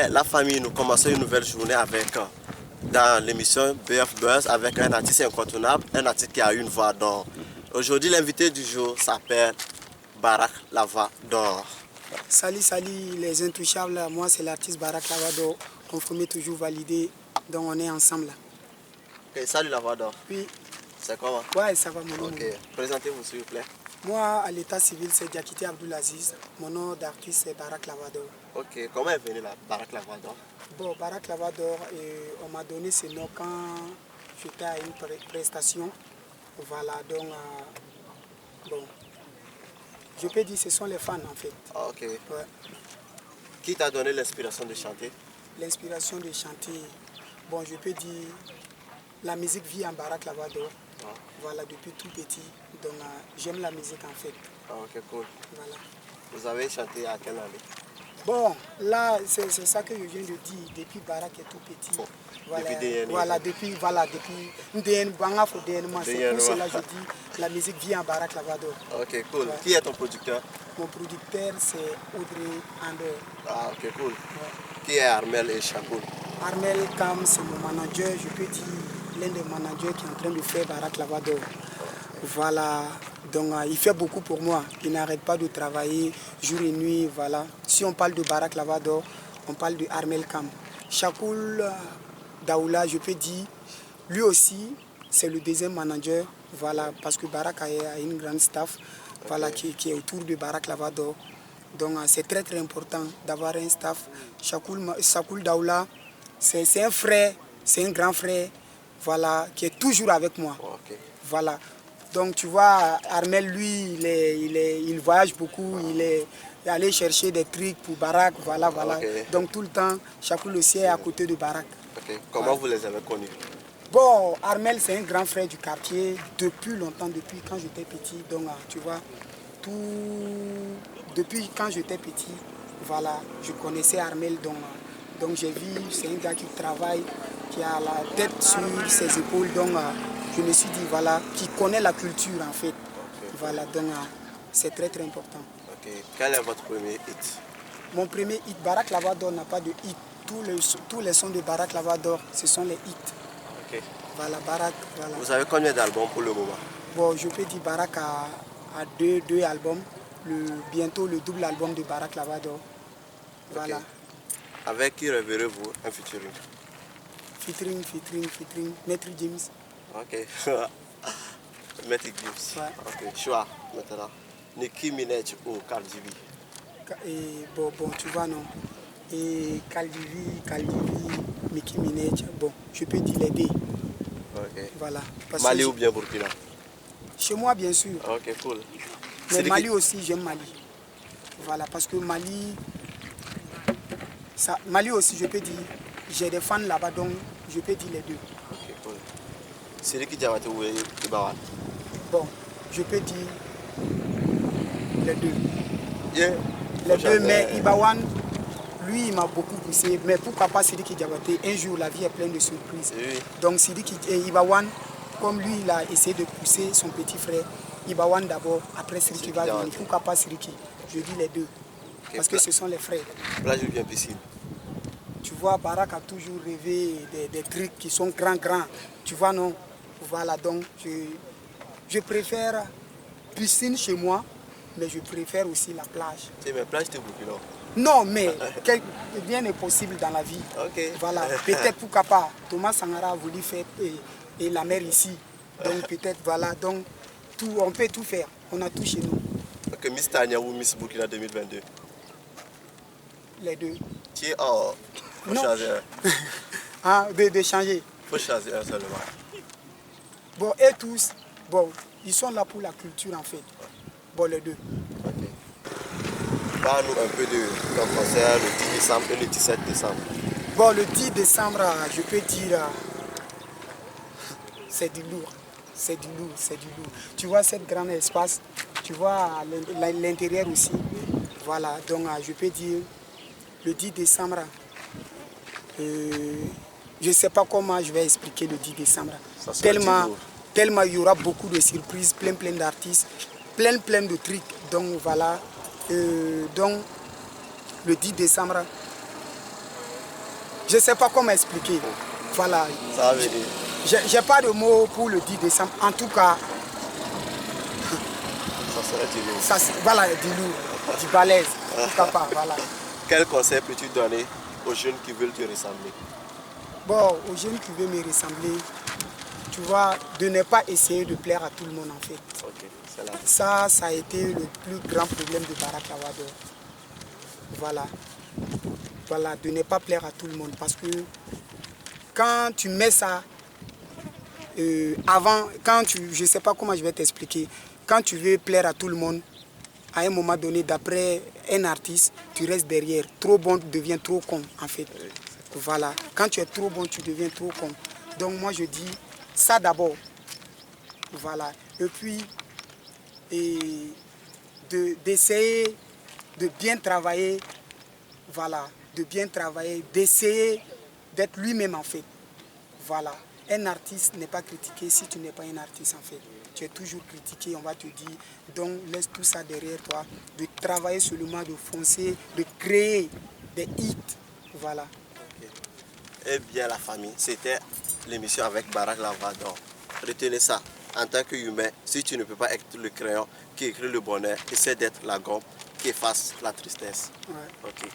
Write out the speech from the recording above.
après la famille, nous commençons une nouvelle journée avec, dans l'émission BF Buzz, avec un artiste incontournable, un artiste qui a une voix d'or. Aujourd'hui, l'invité du jour s'appelle Barak Lavador. Salut, salut les intouchables, moi c'est l'artiste Barak Lavador, confirmé, toujours validé, donc on est ensemble là. Okay, salut Lavador. Oui. C'est comment? Ouais, ça va mon nom. Ok, présentez-vous s'il vous plaît. Moi, à l'état civil, c'est Diakité Abdoulaziz. Mon nom d'artiste, c'est Barak Lavador. Ok, comment est venu la Barak Lavador? Bon, Barak Lavador, on m'a donné ce nom quand j'étais à une prestation. Voilà, donc, bon, je peux dire que ce sont les fans en fait. Ok. Ouais. Qui t'a donné l'inspiration de chanter? L'inspiration de chanter, bon, je peux dire, la musique vit en Barak Lavador. Ah. Voilà, depuis tout petit. Donc, j'aime la musique en fait. Ah, ok, cool. Voilà. Vous avez chanté à quelle année? Bon, là, c'est ça que je viens de dire. Depuis Barak est tout petit. Bon. Voilà, Depuis c'est pour cela que je dis la musique vit en Barak Lavador. Ok, cool. Ouais. Qui est ton producteur? Mon producteur, c'est Audrey Ander. Ah, ok, cool. Ouais. Qui est Armel et Chakoul? Armel Kam, c'est mon manager, je peux dire l'un des managers qui est en train de faire Barak Lavador. Voilà, donc il fait beaucoup pour moi. Il n'arrête pas de travailler jour et nuit. Voilà. Si on parle de Barak Lavador, on parle de Armel Kam. Chakoul Daoula, je peux dire, lui aussi, c'est le deuxième manager. Voilà, parce que Barak a une grande staff, voilà, qui est autour de Barak Lavador. Donc c'est très très important d'avoir un staff. Chakoul Daoula, c'est un frère, c'est un grand frère, voilà, qui est toujours avec moi. Ok. Voilà. Donc tu vois, Armel, lui, il voyage beaucoup, il est allé chercher des trucs pour Barak, voilà. Okay. Donc tout le temps, Chakoul aussi est à côté de Barak. Ok. Comment vous les avez connus? Bon, Armel, c'est un grand frère du quartier depuis longtemps, depuis quand j'étais petit. Donc tu vois, depuis quand j'étais petit, voilà, je connaissais Armel. Donc j'ai vu, c'est un gars qui travaille, qui a la tête sur ses épaules. Donc je me suis dit, voilà, qui connaît la culture en fait. Okay. Voilà, donc c'est très très important. Ok. Quel est votre premier hit? Mon premier hit, Barak Lavador n'a pas de hit. Tous les sons de Barak Lavador, ce sont les hits. Ok. Voilà, Barak, voilà. Vous avez combien d'albums pour le moment? Bon, je peux dire Barak a deux albums. Bientôt le double album de Barak Lavador. Voilà. Okay. Avec qui reverrez-vous un featuring? Featuring, Maître James. Ok. Maître Gibbs. Ouais. Ok. Choix maintenant. Nicki Minaj ou Cardi B? Et bon, tu vois, non. Et Cardi B, Nicki Minaj, bon, je peux dire les deux. Ok. Voilà. Mali ou bien Burkina? Chez moi, bien sûr. Ok, cool. Mais Mali aussi, j'aime Mali. Voilà, parce que Mali aussi, je peux dire, j'ai des fans là-bas, donc je peux dire les deux. Ok, cool. Sidiki Diabaté ou Ibawan? Bon, je peux dire les deux. Yeah. Les deux, mais Ibawan, lui, il m'a beaucoup poussé. Mais pourquoi pas Sidiki Diabaté? Un jour, la vie est pleine de surprises. Oui. Donc Sidiki et Ibawan, comme lui, il a essayé de pousser son petit frère. Ibawan d'abord, après Sidiki va venir. Pourquoi pas Sidiki? Je dis les deux. Okay, parce que ce sont les frères. Plage ou bien piscine? Tu vois, Barak a toujours rêvé des trucs qui sont grands. Tu vois, non? Voilà, donc je préfère piscine chez moi, mais je préfère aussi la plage. C'est mais plage, t'es Burkina? Non, mais rien n'est possible dans la vie. Ok. Voilà, peut-être pourquoi pas. Thomas Sankara a voulu faire et la mer ici. Donc peut-être, voilà, donc on peut tout faire. On a tout chez nous. Ok, Miss Tania ou Miss Burkina 2022? Les deux. Tu es hors. Faut choisir un. De changer. Faut choisir un seulement. Bon, et tous, bon, ils sont là pour la culture en fait. Bon, les deux. Ok. Parle-nous un peu de ton concert le 10 décembre et le 17 décembre. Bon, le 10 décembre, je peux dire, c'est du lourd. C'est du lourd. Tu vois cet grand espace, tu vois l'intérieur aussi. Voilà, donc je peux dire, le 10 décembre, je ne sais pas comment je vais expliquer le 10 décembre. Tellement il y aura beaucoup de surprises, plein d'artistes, plein de trucs. Donc voilà, donc le 10 décembre, Je ne sais pas comment expliquer. Voilà. Ça veut dire. J'ai pas de mots pour le 10 décembre. En tout cas, Ça serait du lourd. ça, voilà, du lourd, du balèze. Pourquoi pas, voilà. Quel conseil peux-tu donner aux jeunes qui veulent te ressembler? Bon, aux jeunes qui veulent me ressembler, tu vois, de ne pas essayer de plaire à tout le monde en fait. Ok, c'est là. Ça a été le plus grand problème de Barack Lavado. Voilà. Voilà, de ne pas plaire à tout le monde. Parce que quand tu mets ça avant, je ne sais pas comment je vais t'expliquer, quand tu veux plaire à tout le monde, à un moment donné, d'après un artiste, tu restes derrière. Trop bon devient trop con, en fait. Voilà. Quand tu es trop bon, tu deviens trop con. Donc moi, je dis ça d'abord. Voilà. Et puis, d'essayer de bien travailler. Voilà. De bien travailler, d'essayer d'être lui-même, en fait. Voilà. Un artiste n'est pas critiqué si tu n'es pas un artiste, en fait. Tu es toujours critiqué, on va te dire. Donc, laisse tout ça derrière toi. De travailler seulement, de foncer, de créer des hits. Voilà. Okay. Eh bien, la famille, c'était l'émission avec Barack Lavado. Retenez ça. En tant qu'humain, si tu ne peux pas être le crayon qui écrit le bonheur, essaie d'être la gomme qui efface la tristesse. Ouais. Okay.